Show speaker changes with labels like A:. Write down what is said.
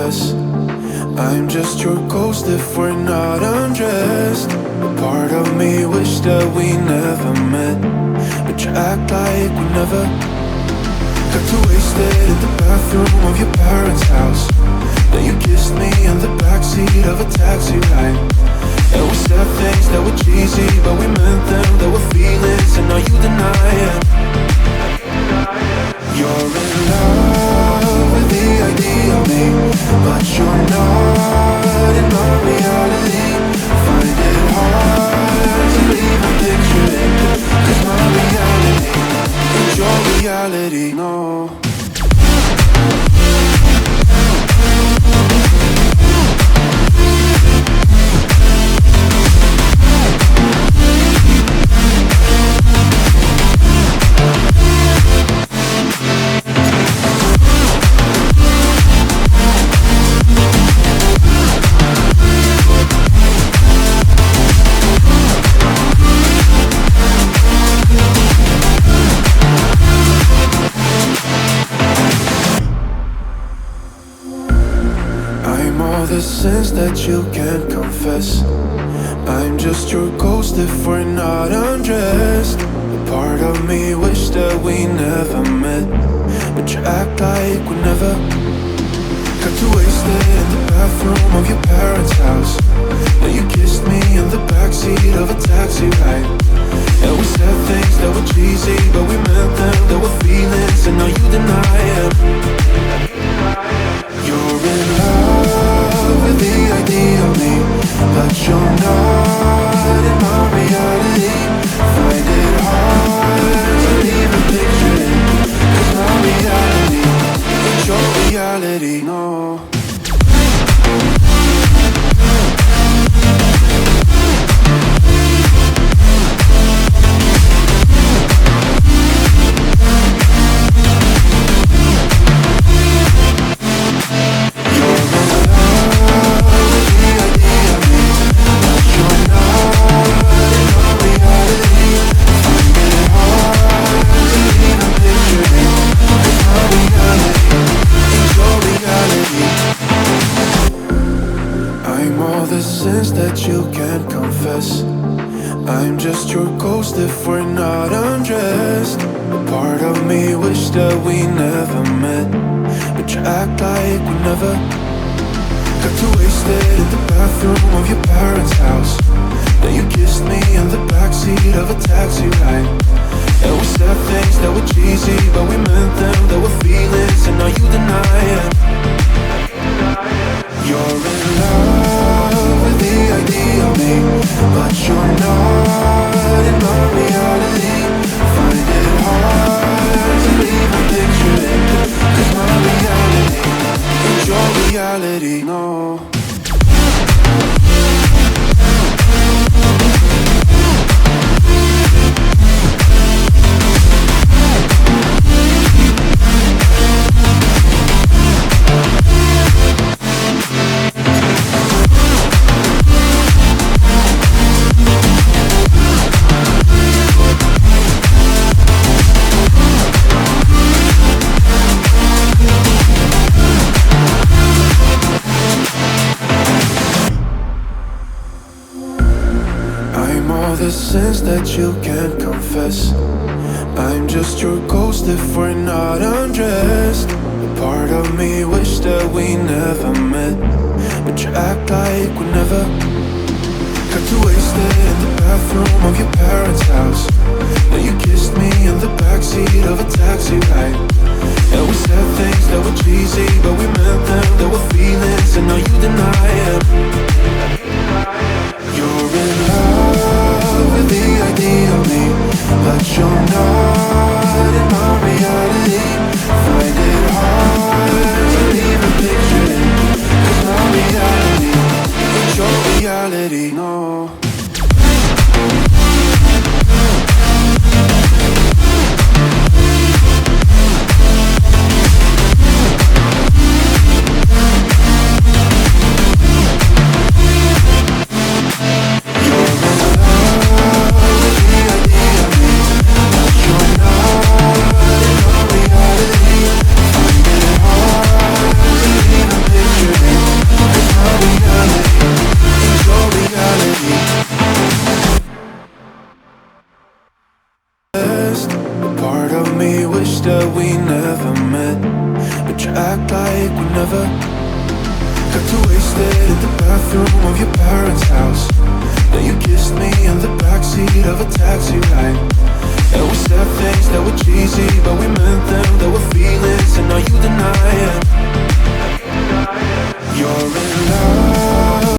A: confess. I'm just your ghost if we're not undressed. A part of me wish that we never met, but you act like we never. Got too wasted in the bathroom of your parents' house. Then you kissed me in the backseat of a taxi ride. And we said things that were cheesy, but we meant them. There were feelings, and now you deny it. You're in love with the idea of me, but you're not in my reality. Find it hard to even picture it, 'cause my reality ain't your reality, no. The sense that you can't confess. I'm just your ghost if we're not undressed. A part of me wish that we never met, but you act like we never. Got too wasted in the bathroom of your parents' house. Then you kissed me in the backseat of a taxi ride. And we said things that were cheesy, but we meant them. There were feelings, and now you deny it. You're in love with the idea of me, but you're not in my reality. Find it hard to even picture it, 'cause my reality ain't your reality, no. That you can't confess. I'm just your ghost if we're not undressed. A part of me wish that we never met, but you act like we never. Got too wasted in the bathroom of your parents' house. Then you kissed me in the backseat of a taxi ride. And we said things that were cheesy, but we meant them. There were feelings, and now you deny it. You're in love with the idea of me, but you're not in my reality. Find it hard to even picture it, 'cause my reality ain't your reality, no. The sense that you can't confess. I'm just your ghost if we're not undressed. A part of me wish that we never met, but you act like we never. Got too wasted in the bathroom of your parents' house. Then you kissed me in the backseat of a taxi ride. And we said things that were cheesy, but we meant them. There were feelings, and now you deny it. You're in love with the idea of me, but you're not in my reality. Find it hard to even picture it, 'cause my reality ain't your reality, no. wish that we never met, but you act like we never. Got too wasted in the bathroom of your parents' house. Then you kissed me in the backseat of a taxi ride. And we said things that were cheesy, but we meant them